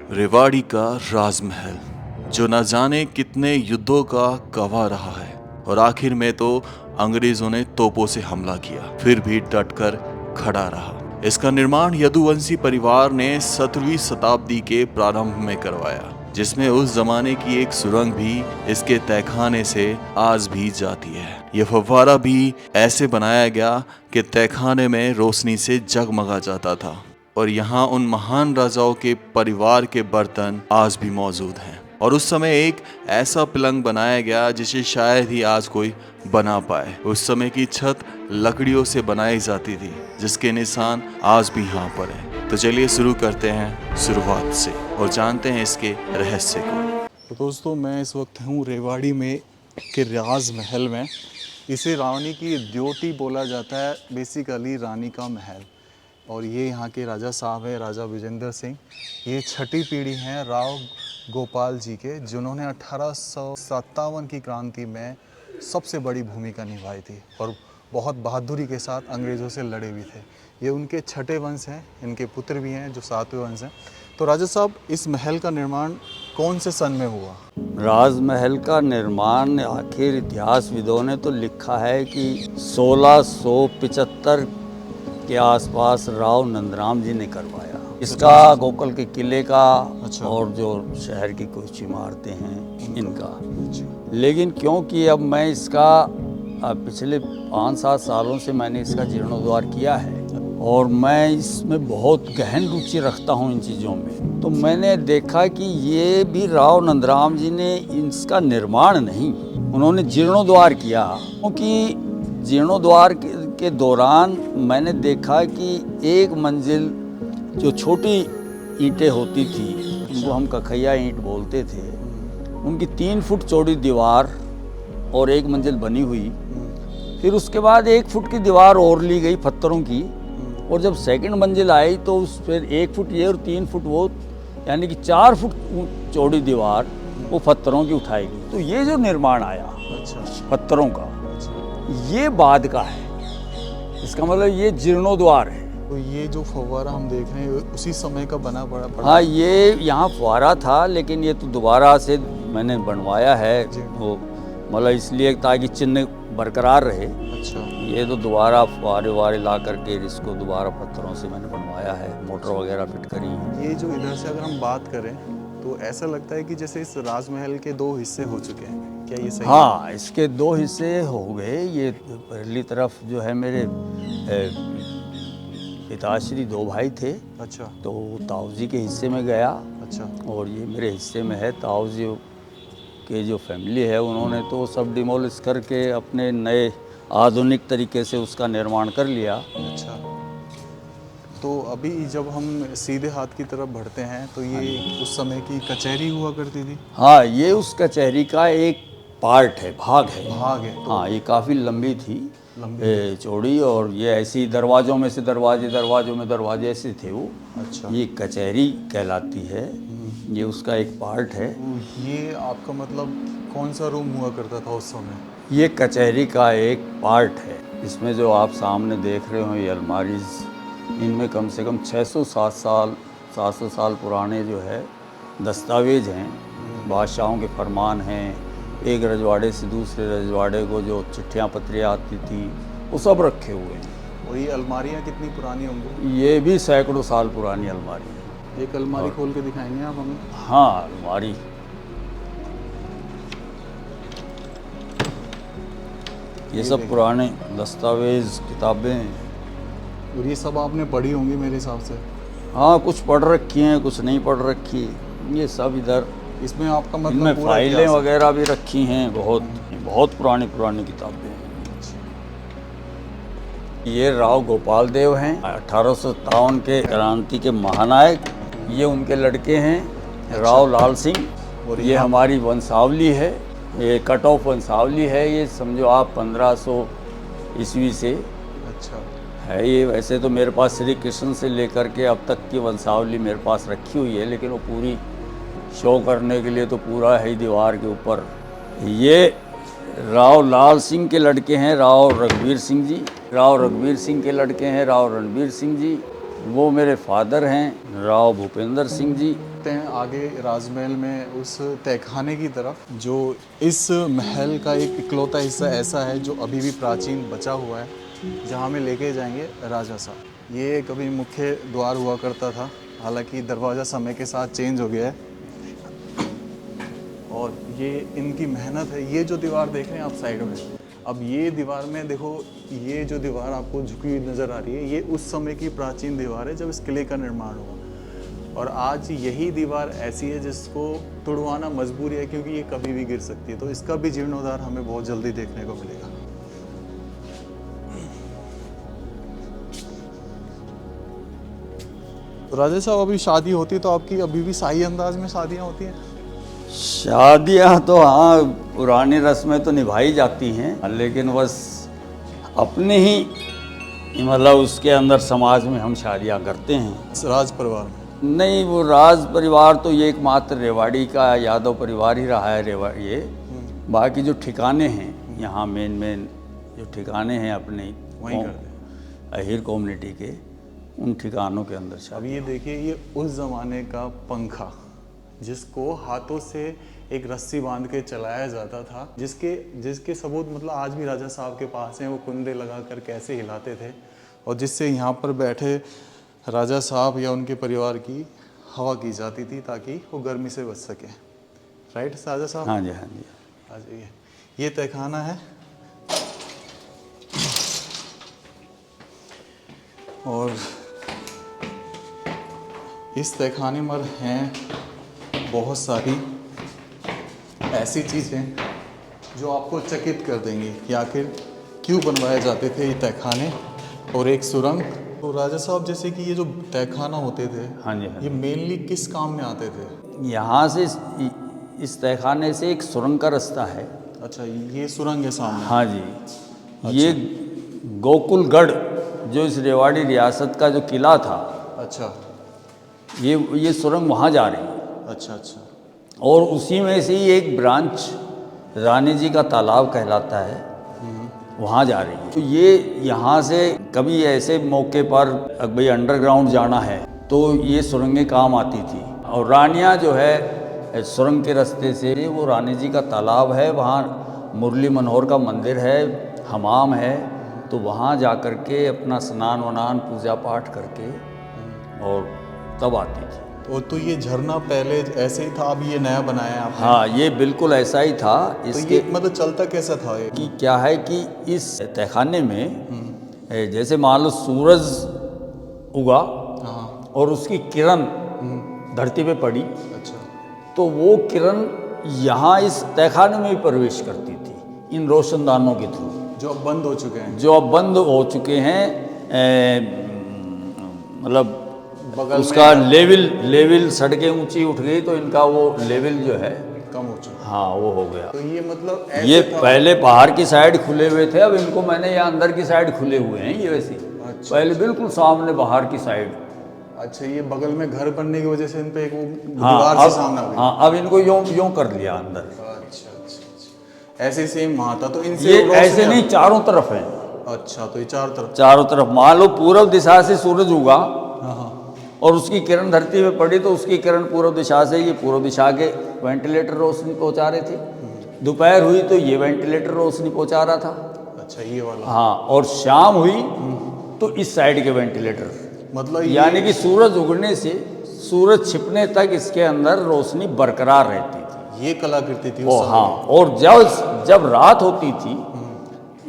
रेवाड़ी का राजमहल जो न जाने कितने युद्धों का गवाह रहा है और आखिर में तो अंग्रेजों ने तोपों से हमला किया फिर भी डटकर खड़ा रहा। इसका निर्माण यदुवंशी परिवार ने 17वीं शताब्दी के प्रारंभ में करवाया, जिसमें उस जमाने की एक सुरंग भी इसके तहखाने से आज भी जाती है। यह फव्वारा भी ऐसे बनाया गया कि तहखाने में रोशनी से जगमगा जाता था और यहाँ उन महान राजाओं के परिवार के बर्तन आज भी मौजूद हैं। और उस समय एक ऐसा पलंग बनाया गया जिसे शायद ही आज कोई बना पाए। उस समय की छत लकड़ियों से बनाई जाती थी, जिसके निशान आज भी यहाँ पर हैं। तो चलिए शुरू करते हैं शुरुआत से और जानते हैं इसके रहस्य को। तो दोस्तों, मैं इस वक्त हूँ रेवाड़ी में के राजमहल में। इसे रानी की द्योती बोला जाता है, बेसिकली रानी का महल। और ये यहाँ के राजा साहब हैं, राजा विजेंद्र सिंह। ये छठी पीढ़ी हैं राव गोपाल जी के, जिन्होंने 1857 की क्रांति में सबसे बड़ी भूमिका निभाई थी और बहुत बहादुरी के साथ अंग्रेज़ों से लड़े भी थे। ये उनके छठे वंश हैं, इनके पुत्र भी हैं जो 7वें वंश हैं। तो राजा साहब, इस महल का निर्माण कौन से सन में हुआ? राजमहल का निर्माण आखिर इतिहासविदों ने तो लिखा है कि 1675 के आसपास राव नंदराम जी ने करवाया। इसका गोकल के किले का और जो शहर की कुछ इमारतें हैं इनका। लेकिन क्योंकि अब मैं इसका पिछले 5-7 सालों से मैंने इसका जीर्णोद्धार किया है और मैं इसमें बहुत गहन रुचि रखता हूँ इन चीज़ों में, तो मैंने देखा कि ये भी राव नंदराम जी ने इसका निर्माण नहीं, उन्होंने जीर्णोद्धार किया। क्योंकि जीर्णोद्धार के दौरान मैंने देखा कि एक मंजिल जो छोटी ईंटें होती थी, जिनको हम कखैया ईंट बोलते थे, उनकी 3 फुट चौड़ी दीवार और एक मंजिल बनी हुई। फिर उसके बाद 1 फुट की दीवार और ली गई पत्थरों की, और जब सेकंड मंजिल आई तो उस पर 1 फुट ये और 3 फुट वो, यानी कि 4 फुट चौड़ी दीवार वो पत्थरों की उठाई गई। तो ये जो निर्माण आया पत्थरों का, ये बाद का है। इसका मतलब ये जीर्णोद्वार है। तो ये जो फव्वारा हम देख रहे हैं उसी समय का बना पड़ा? हाँ, ये यहाँ फव्वारा था, लेकिन ये तो दोबारा से मैंने बनवाया है, वो मतलब इसलिए ताकि चिन्ह बरकरार रहे। अच्छा। ये तो दोबारा फव्वारे वारे ला करके इसको दोबारा पत्थरों से मैंने बनवाया है, मोटर वगैरह फिट करी है। ये जो इधर से अगर हम बात करें तो ऐसा लगता है कि जैसे इस राजमहल के 2 हिस्से हो चुके हैं, क्या ये सही? हाँ, इसके 2 हिस्से हो गए। ये पहली तरफ जो है मेरे पिताश्री 2 भाई थे। अच्छा। तो ताऊ जी के हिस्से में गया। अच्छा। और ये मेरे हिस्से में है। ताऊ जी के जो फैमिली है उन्होंने तो सब डिमोलिश करके अपने नए आधुनिक तरीके से उसका निर्माण कर लिया। अच्छा। तो अभी जब हम सीधे हाथ की तरफ बढ़ते हैं तो ये उस समय की कचहरी हुआ करती थी? हाँ, ये उस कचहरी का एक पार्ट है, भाग है। भाग है तो हाँ, ये काफ़ी लंबी थी, चौड़ी, और ये ऐसी दरवाज़ों में से दरवाज़ों में दरवाजे ऐसे थे वो। अच्छा। ये कचहरी कहलाती है, ये उसका एक पार्ट है। ये आपका मतलब कौन सा रूम हुआ करता था उस समय? ये कचहरी का एक पार्ट है। इसमें जो आप सामने देख रहे हो ये अलमारीज, इनमें कम से कम 700 साल पुराने जो है दस्तावेज हैं, बादशाहों के फरमान हैं, एक रजवाड़े से दूसरे रजवाड़े को जो चिट्ठियाँ पत्रियाँ आती थी वो सब रखे हुए हैं। और ये अलमारियाँ कितनी पुरानी होंगी? ये भी सैकड़ों साल पुरानी अलमारी है। एक अलमारी खोल के दिखाएंगे आप हमें? हाँ, अलमारी, ये सब पुराने दस्तावेज किताबें हैं। और ये सब आपने पढ़ी होंगी मेरे हिसाब से? हाँ, कुछ पढ़ रखी हैं, कुछ नहीं पढ़ रखी। ये सब इधर, इसमें आपका मतलब इनमें पूरा फाइलें वगैरह भी रखी हैं, बहुत पुरानी किताबें हैं। ये राव गोपाल देव हैं, 1857 के क्रांति के महानायक। ये उनके लड़के हैं राव लाल सिंह। और ये हमारी वंशावली है, ये कट ऑफ वंशावली है। ये समझो आप 1500 ईस्वी से अच्छा है ये। वैसे तो मेरे पास श्री कृष्ण से लेकर के अब तक की वंशावली मेरे पास रखी हुई है, लेकिन वो पूरी शो करने के लिए तो पूरा है दीवार के ऊपर। ये राव लाल सिंह के लड़के हैं राव रघुवीर सिंह जी। राव रघुवीर सिंह के लड़के हैं राव रणबीर सिंह जी। वो मेरे फादर हैं राव भूपेंद्र सिंह जी। चलते हैं आगे राजमहल में उस तहखाने की तरफ, जो इस महल का एक इकलौता हिस्सा ऐसा है जो अभी भी प्राचीन बचा हुआ है, जहाँ में लेके जाएंगे राजा साहब। ये कभी मुख्य द्वार हुआ करता था, हालांकि दरवाज़ा समय के साथ चेंज हो गया है। और ये इनकी मेहनत है। ये जो दीवार देख रहे हैं आप साइड में, अब ये दीवार में देखो, ये जो दीवार आपको झुकी हुई नज़र आ रही है, ये उस समय की प्राचीन दीवार है जब इस किले का निर्माण हुआ। और आज यही दीवार ऐसी है जिसको तुड़वाना मजबूरी है, क्योंकि ये कभी भी गिर सकती है। तो इसका भी जीर्णोद्धार हमें बहुत जल्दी देखने को मिलेगा। तो राजा साहब, अभी शादी होती है तो आपकी अभी भी शाही अंदाज में शादियाँ होती हैं? शादियाँ तो हाँ पुरानी रस्में तो निभाई जाती हैं, लेकिन बस अपने ही मतलब उसके अंदर समाज में हम शादियाँ करते हैं। राज परिवार में नहीं, वो राज परिवार तो ये एकमात्र रेवाड़ी का यादव परिवार ही रहा है। रेवाड़ी ये बाकी जो ठिकाने हैं यहाँ मेन जो ठिकाने हैं अपने वहीं करते हैं अहिर कम्युनिटी के, उन ठिकानों के अंदर अब शादी। ये देखिए, ये उस ज़माने का पंखा जिसको हाथों से एक रस्सी बांध के चलाया जाता था, जिसके सबूत मतलब आज भी राजा साहब के पास हैं। वो कुंडे लगा कर कैसे हिलाते थे, और जिससे यहाँ पर बैठे राजा साहब या उनके परिवार की हवा की जाती थी ताकि वो गर्मी से बच सके। राइट राजा साहब? हाँ जी, हाँ जी। आ जाइए। ये तहखाना है, और इस तहखाने में हैं बहुत सारी ऐसी चीज़ें जो आपको चकित कर देंगी कि आखिर क्यों बनवाए जाते थे ये तहखाने। और एक सुरंग। तो राजा साहब, जैसे कि ये जो तहखाना होते थे, हाँ जी, हाँ ये मेनली किस काम में आते थे? यहाँ से इस तहखाने से एक सुरंग का रास्ता है। अच्छा, ये सुरंग है सामने? हाँ जी। ये गोकुलगढ़ जो इस रेवाड़ी रियासत का जो किला था, अच्छा ये सुरंग वहाँ जा रही है। अच्छा अच्छा। और उसी में से ही एक ब्रांच रानी जी का तालाब कहलाता है, वहाँ जा रही है। तो ये यहाँ से कभी ऐसे मौके पर भाई अंडरग्राउंड जाना है तो ये सुरंगें काम आती थी। और रानियाँ जो है सुरंग के रास्ते से, वो रानी जी का तालाब है, वहाँ मुरली मनोहर का मंदिर है, हमाम है, तो वहाँ जा कर के अपना स्नान वनान पूजा पाठ करके और तब आती थी। तो ये झरना पहले ऐसे ही था, अब ये नया बनाया है आपने? हाँ, ये बिल्कुल ऐसा ही था। तो इसके ये मतलब चलता कैसा था ये? कि क्या है कि इस तहखाने में जैसे मान लो सूरज उगा हाँ। और उसकी किरण धरती पे पड़ी, अच्छा। तो वो किरण यहाँ इस तहखाने में भी प्रवेश करती थी इन रोशनदानों के थ्रू, जो अब बंद हो चुके हैं? जो अब बंद हो चुके हैं। मतलब बगल उसका लेवल सड़कें ऊंची उठ गई तो इनका वो लेवल जो है कम हो चुका। हाँ वो हो गया। तो ये मतलब ऐसे ये था? पहले बाहर की साइड खुले हुए थे, अब इनको मैंने यहाँ अंदर की साइड खुले हुए हैं ये वैसे। अच्छा। पहले बिल्कुल सामने बाहर की साइड। अच्छा, ये बगल में घर बनने की वजह से इन पे एक वो हाँ, दीवार अब से सामने आ गई। हाँ, अब इनको यूं कर लिया अंदर। अच्छा अच्छा अच्छा। ऐसे सेम वहाँ था, तो इनसे ये रोशनी ऐसे नहीं, चारों तरफ है। अच्छा, तो ये चारों तरफ मान लो पूर्व दिशा से सूरज उगा हाँ और उसकी किरण धरती पे पड़ी तो उसकी किरण पूर्व दिशा से, ये पूर्व दिशा के वेंटिलेटर रोशनी पहुंचा रहे थे। दोपहर हुई तो ये वेंटिलेटर रोशनी पहुंचा रहा था। अच्छा, ये वाला। हाँ, और शाम हुई तो इस साइड के वेंटिलेटर, मतलब यानी कि सूरज उगने से सूरज छिपने तक इसके अंदर रोशनी बरकरार रहती थी। ये कलाकृति थी ओ उस हाँ, समय। और जब रात होती थी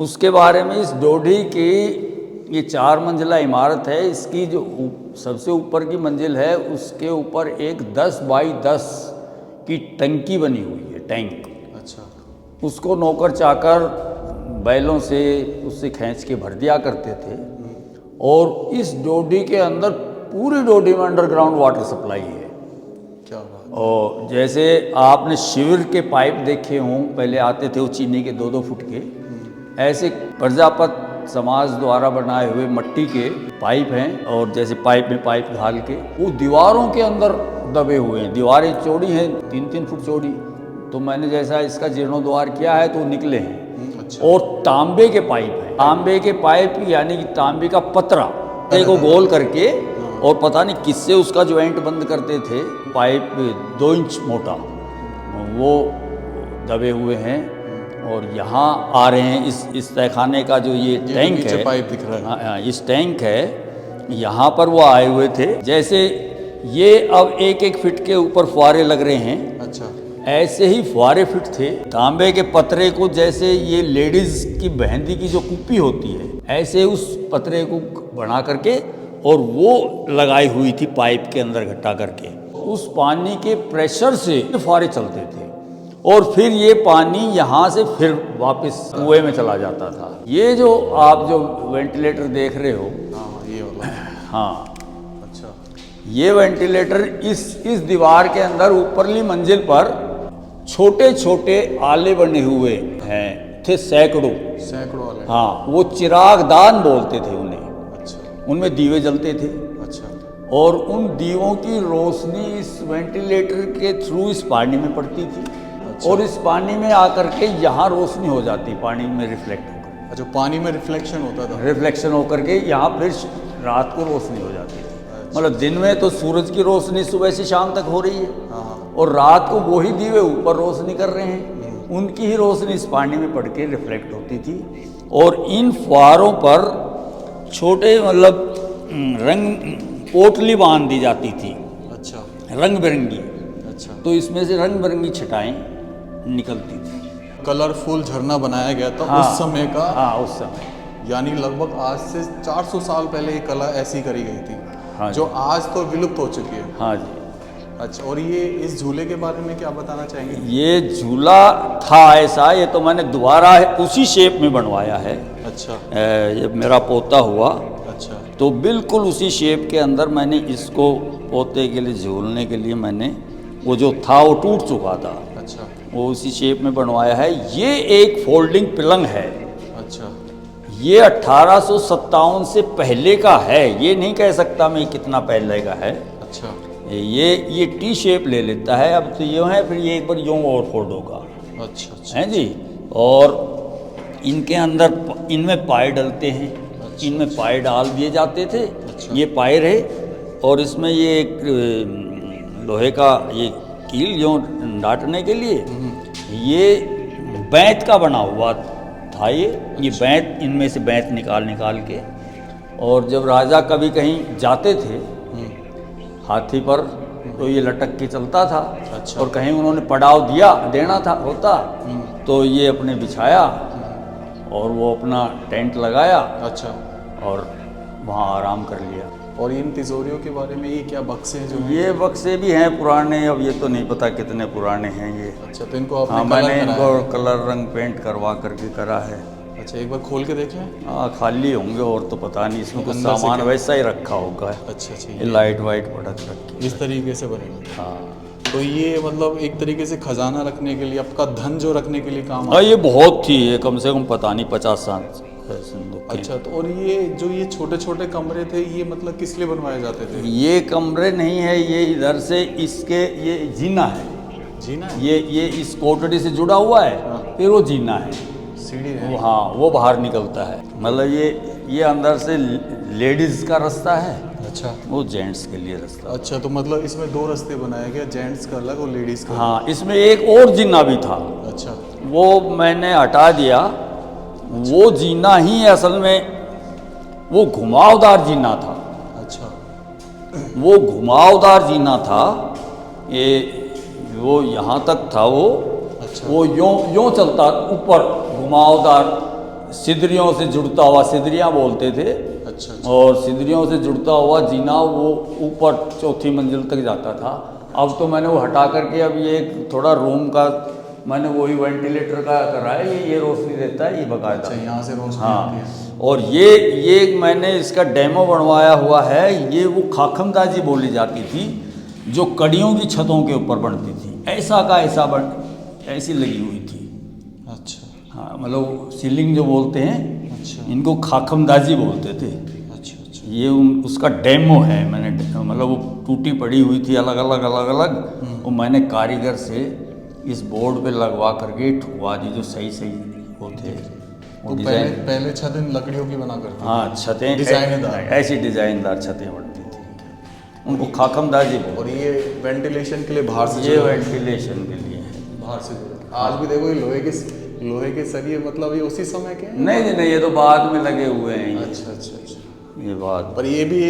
उसके बारे में, इस डोडी की ये 4 मंजिला इमारत है, इसकी जो सबसे ऊपर की मंजिल है उसके ऊपर एक 10 बाई 10 की टंकी बनी हुई है, टैंक। अच्छा। उसको नौकर चाकर बैलों से उससे खींच के भर दिया करते थे। और इस डोडी के अंदर, पूरी डोडी में अंडरग्राउंड वाटर सप्लाई है। क्या बात। और जैसे आपने शिविर के पाइप देखे हों, पहले आते थे वो चीनी के 2-2 फुट के, ऐसे प्रजापत समाज द्वारा बनाए हुए मट्टी के पाइप हैं। और जैसे पाइप में पाइप घाल के वो दीवारों के अंदर दबे हुए हैं। दीवारें चौड़ी हैं, 3-3 फुट चौड़ी। तो मैंने जैसा इसका जीर्णोद्वार किया है तो निकले हैं। अच्छा। और तांबे के पाइप हैं, तांबे के पाइप यानी कि तांबे का पतरा को गोल करके और पता नहीं किससे उसका ज्वाइंट बंद करते थे। पाइप 2 इंच मोटा वो दबे हुए हैं और यहाँ आ रहे हैं। इस तहखाने का जो ये टैंक है, पाइप दिख रहा है। हाँ, इस टैंक है, यहाँ पर वो आए हुए थे। जैसे ये अब 1-1 फीट के ऊपर फुहारे लग रहे हैं, अच्छा, ऐसे ही फुहारे फिट थे। तांबे के पतरे को जैसे ये लेडीज की मेहंदी की जो कुप्पी होती है, ऐसे उस पतरे को बना करके और वो लगाई हुई थी पाइप के अंदर घट्टा करके। उस पानी के प्रेशर से फुहारे चलते थे और फिर ये पानी यहाँ से फिर वापस कुएं में चला जाता था। ये जो आप जो वेंटिलेटर देख रहे हो, हाँ ये वाला, हाँ, अच्छा, ये वेंटिलेटर इस दीवार के अंदर ऊपरली मंजिल पर छोटे छोटे आले बने हुए हैं थे, सैकड़ों वाले। हाँ, वो चिरागदान बोलते थे उन्हें। अच्छा, उनमें दीवे जलते थे अच्छा, और उन दीवों की रोशनी इस वेंटिलेटर के थ्रू इस पानी में पड़ती थी। अच्छा। और इस पानी में आकर के यहाँ रोशनी हो जाती, पानी में रिफ्लेक्ट होकर, अच्छा, पानी में रिफ्लेक्शन होता था। रिफ्लेक्शन होकर के यहाँ फिर रात को रोशनी हो जाती थी। मतलब दिन में तो सूरज की रोशनी सुबह से शाम तक हो रही है, हाँ, और रात को वही दीवे ऊपर रोशनी कर रहे हैं, उनकी ही रोशनी इस पानी में पड़ के रिफ्लेक्ट होती थी। और इन फुहारों पर छोटे मतलब रंग पोटली बांध दी जाती थी, अच्छा, रंग बिरंगी। अच्छा, तो इसमें से रंग बिरंगी छटाएं निकलती थी। कलरफुल झरना बनाया गया था हाँ, उस समय का। हाँ, उस समय, यानी लगभग आज से 400 साल पहले ये कला ऐसी करी गई थी, हाँ जो आज तो विलुप्त हो चुकी है। हाँ जी। अच्छा, और ये इस झूले के बारे में क्या बताना चाहेंगे? ये झूला था ऐसा, ये तो मैंने दोबारा उसी शेप में बनवाया है। अच्छा, ये मेरा पोता हुआ, अच्छा, तो बिल्कुल उसी शेप के अंदर मैंने इसको पोते के लिए झूलने के लिए मैंने वो जो था वो टूट चुका था, अच्छा, वो उसी शेप में बनवाया है। ये एक फोल्डिंग पलंग है। अच्छा, ये 1857 से पहले का है, ये नहीं कह सकता मैं कितना पहले का है। अच्छा, ये टी शेप ले लेता है। अब तो यूँ है, फिर ये एक बार यूँ और फोल्ड होगा, अच्छा, अच्छा, हैं जी। और इनके अंदर इनमें पाए डलते हैं, इनमें पाए डाल दिए जाते थे। ये पाए रहे और इसमें ये एक लोहे का ये कील यूँ डांटने के लिए, ये बैंत का बना हुआ था। ये बैंत, इनमें से बैंत निकाल के, और जब राजा कभी कहीं जाते थे हाथी पर, तो ये लटक के चलता था। अच्छा। और कहीं उन्होंने पड़ाव देना था होता, तो ये अपने बिछाया और वो अपना टेंट लगाया अच्छा, और वहाँ आराम कर लिया। और इन तिजोरियों के बारे में, ये क्या बक्से हैं जो हैं? ये बक्से भी हैं पुराने, अब ये तो नहीं पता कितने पुराने हैं ये। अच्छा, तो इनको आपने हाँ, कलर मैंने कराया इनको है? कलर रंग पेंट करवा करके करा है। अच्छा, एक बार खोल के देख लें। हाँ, खाली होंगे और तो पता नहीं, इसमें कुछ अंदर से सामान क्या? वैसा ही रखा होगा। अच्छा, अच्छा, ये लाइट वाइट पटक रखी। इस तरीके से बनेगा। हाँ, तो ये मतलब एक तरीके से खजाना रखने के लिए, आपका धन जो रखने के लिए काम हाँ, ये बहुत थी, ये कम से कम पता नहीं 50-60 संदूक थी। अच्छा, तो और ये छोटे छोटे कमरे थे, ये मतलब किस लिए बनवाए जाते थे? ये कमरे नहीं है, ये इधर से इसके ये जीना है, जीना है? ये इस कोठरी से जुड़ा हुआ है, फिर वो जीना है, सीढ़ी है? वो हाँ, वो बाहर निकलता है। मतलब ये अंदर से लेडीज का रास्ता है, अच्छा, वो जेंट्स के लिए रास्ता। अच्छा, तो मतलब इसमें 2 रास्ते बनाए गए, जेंट्स का अलग और लेडीज का हाँ, इसमें एक और जीना भी था, अलग। अच्छा, वो मैंने हटा दिया। वो जीना ही असल में वो घुमावदार जीना था, अच्छा, वो घुमावदार जीना था। ये वो यहाँ तक था, अच्छा, वो यों चलता ऊपर, घुमावदार सिदरियों से जुड़ता हुआ, सिदरियाँ बोलते थे, अच्छा, अच्छा, और सिदरियों से जुड़ता हुआ जीना वो ऊपर 4थी मंजिल तक जाता था। अब तो मैंने वो हटा करके अब ये एक थोड़ा रूम का मैंने वही वेंटिलेटर का करा है, ये रोशनी देता है, ये बकायदा। अच्छा, यहाँ से रोशनी आती हाँ, है। और ये मैंने इसका डेमो बनवाया हुआ है। ये वो खाखमदाजी बोली जाती थी, जो कड़ियों की छतों के ऊपर बनती थी, ऐसा का ऐसा ऐसी लगी हुई थी। अच्छा, हाँ, मतलब सीलिंग जो बोलते हैं, अच्छा, इनको खाखमदाजी बोलते थे। अच्छा, अच्छा, ये उसका डेमो है। मैंने मतलब वो टूटी पड़ी हुई थी अलग अलग, वो मैंने कारीगर से इस बोर्ड पे लगवा करके ठुकवा दी, जो सही वो थे। तो पहले छत इन लकड़ियों की बना करते थे? हाँ, छतें डिजाइनदार। ऐसी डिजाइनदार छतें बनती थी। उनको खाकमदाजी बोलते और ये वेंटिलेशन के लिए बाहर से हैं। ये जुड़ा है। वेंटिलेशन के लिए है। बाहर से जुड़ा है। आज भी देखो ये लोहे के सरिये, मतलब ये उसी समय के हैं? नहीं नहीं, ये तो बाद में लगे हुए हैं ये। अच्छा अच्छा अच्छा। ये बात, पर ये भी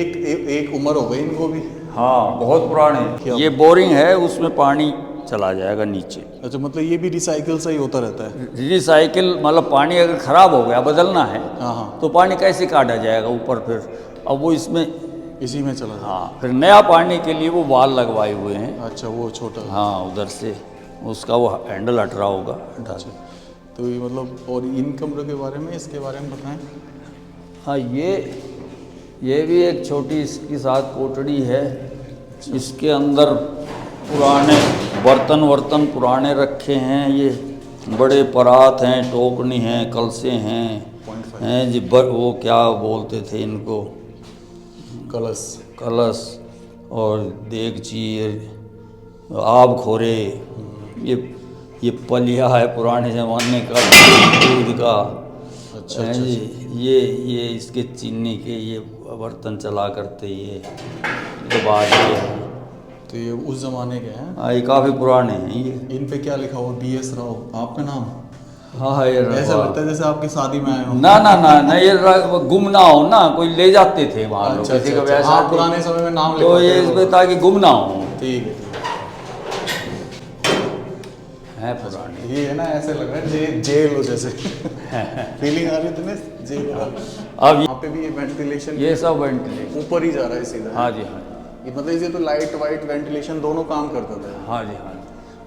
एक उम्र हो गई इनको भी। हाँ बहुत पुराने। ये बोरिंग है, उसमें पानी चला जाएगा नीचे। अच्छा, मतलब ये भी रिसाइकिल से ही होता रहता है? रिसाइकिल मतलब पानी अगर ख़राब हो गया, बदलना है, हाँ हाँ, तो पानी कैसे काटा जाएगा ऊपर फिर? अब वो इसमें, इसी में चला जाता हाँ, फिर नया पानी के लिए वो वाल लगवाए हुए हैं। है। अच्छा, वो छोटा। हाँ, उधर से उसका वो हैंडल हट रहा होगा। अच्छा, तो ये मतलब, और इन कमरों के बारे में, इसके बारे में बताएं। हाँ, ये भी एक छोटी इसके साथ कोठड़ी है। इसके अंदर पुराने बर्तन पुराने रखे हैं। ये बड़े परात हैं, टोकनी हैं, कलसे हैं, 0.5 हैं जी। वो क्या बोलते थे इनको, कलश और देगची, आब खोरे। ये पलिया है पुराने ज़माने का दूध का। अच्छा हैं अच्छा जी। ये इसके चीनी के ये बर्तन चला करते, ये तो बाद ये है। तो ये उस जमाने के हैं। हाँ, ये काफ़ी पुराने हैं ये। इन पे क्या लिखा हुआ? BS राव आपका नाम? हाँ, ये ऐसा लगता है जैसे आपकी शादी में आए हो। ना ना ना ना, ये गुम ना हो ना, कोई ले जाते थे वहाँ लोग, अच्छा किसी का अच्छा, वैसा हाँ, पुराने समय में नाम तो लिखवाते ये थे इसमें लोग। ताकि गुम ना हो। ठीक है पुराने। ये है ना, ऐसे लग रहा है जेल हो जैसे। फीलिंग आ रही है तुम्हें जेल वाली? अब यहाँ पे भी ये वेंटिलेशन ये सब वेंटिलेशन। ऊपर ही जा रहा है सीधा। हाँ जी, हाँ ये मतलब इसे तो लाइट वाइट वेंटिलेशन दोनों काम करता था। हाँ जी, हाँ।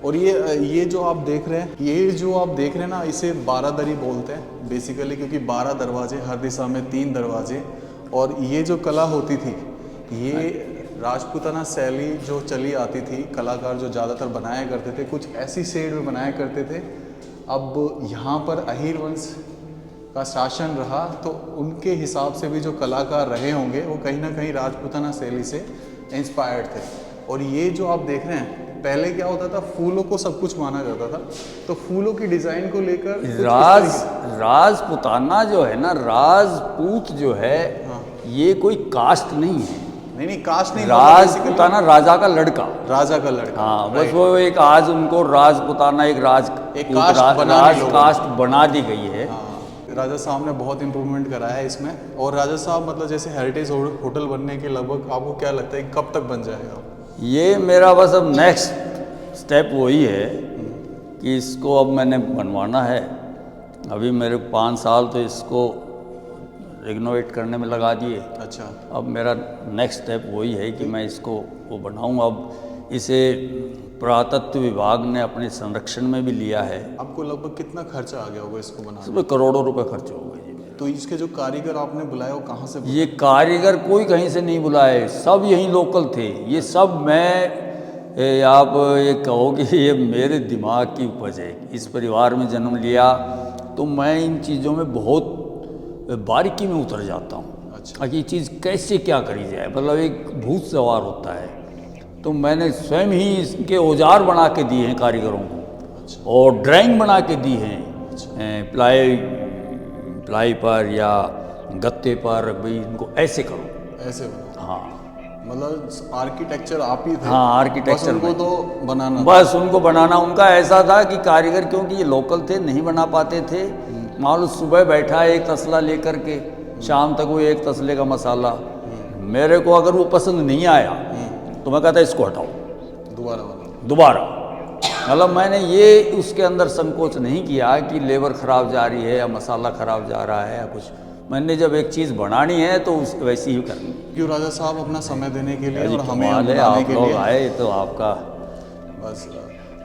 और ये जो आप देख रहे हैं, ना, इसे 12 दरी बोलते हैं बेसिकली, क्योंकि 12 दरवाजे, हर दिशा में 3 दरवाजे। और ये जो कला होती थी, ये राजपूताना शैली जो चली आती थी, कलाकार जो ज़्यादातर बनाया करते थे, कुछ ऐसी शेड में बनाया करते थे। अब यहाँ पर अहीर वंश का शासन रहा, तो उनके हिसाब से भी जो कलाकार रहे होंगे वो कहीं ना कहीं राजपूताना शैली से इंस्पायर्ड थे। और ये जो आप देख रहे हैं, पहले क्या होता था, फूलों को सब कुछ माना जाता था, तो फूलों की डिज़ाइन को लेकर कुछ इस राजपुताना जो है ना, राजपूत जो है, हाँ। ये कोई कास्ट नहीं है। नहीं, कास्ट नहीं, राजपुताना राजा का लड़का। राजा का लड़का। हाँ, बस वो एक आज उनको राजपुताना एक कास्ट बना दी गई है। हाँ, राजा साहब ने बहुत इम्प्रूवमेंट करा है इसमें। और राजा साहब मतलब जैसे हेरिटेज होटल बनने के लगभग आपको क्या लगता है कि कब तक बन जाएगा? ये मेरा बस अब नेक्स्ट स्टेप वही है कि इसको अब मैंने बनवाना है। अभी मेरे 5 साल तो इसको रिनोवेट करने में लगा दिए। अच्छा, अब मेरा नेक्स्ट स्टेप वही है कि मैं इसको वो बनाऊँ। अब इसे पुरातत्व विभाग ने अपने संरक्षण में भी लिया है। आपको लगभग कितना खर्चा आ गया होगा इसको बनाने में? इसमें करोड़ों रुपए खर्च हो गए जी मेरे। तो इसके जो कारीगर आपने बुलाए वो कहाँ से? ये कारीगर कोई कहीं से नहीं बुलाए, सब यहीं लोकल थे। ये सब आप ये कहो कि ये मेरे दिमाग की उपज है। इस परिवार में जन्म लिया तो मैं इन चीज़ों में बहुत बारीकी में उतर जाता हूँ। अच्छा, ये चीज़ कैसे क्या करी जाए, मतलब एक भूत सवार होता है। तो मैंने स्वयं ही इसके औजार बना के दिए हैं कारीगरों को। अच्छा, और ड्राइंग बना के दी हैं। अच्छा, प्लाई पर या गत्ते पर, भाई इनको ऐसे करो, ऐसे बना। हाँ। मतलब आर्किटेक्चर आप ही थे? हाँ, आर्किटेक्चर बस उनको तो बनाना बस उनको बनाना उनका ऐसा था कि कारीगर, क्योंकि ये लोकल थे, नहीं बना पाते थे। मान लो सुबह बैठा है एक तसला लेकर के, शाम तक वो एक तसले का मसाला। मेरे को अगर वो पसंद नहीं आया तो मैं कहता इसको हटाओ, दोबारा। मतलब मैंने ये उसके अंदर संकोच नहीं किया कि लेबर ख़राब जा रही है या मसाला ख़राब जा रहा है या कुछ। मैंने जब एक चीज़ बनानी है तो उस वैसी ही करनी। क्यों राजा साहब अपना समय देने के लिए और हमें कमाल है, बनाने आप के लोग लिए आए तो आपका बस।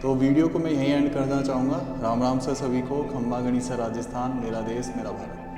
तो वीडियो को मैं यहीं एंड करना चाहूँगा। राम राम से सभी को। खम्बा गणिसा राजस्थान, मेरा देश मेरा भारत।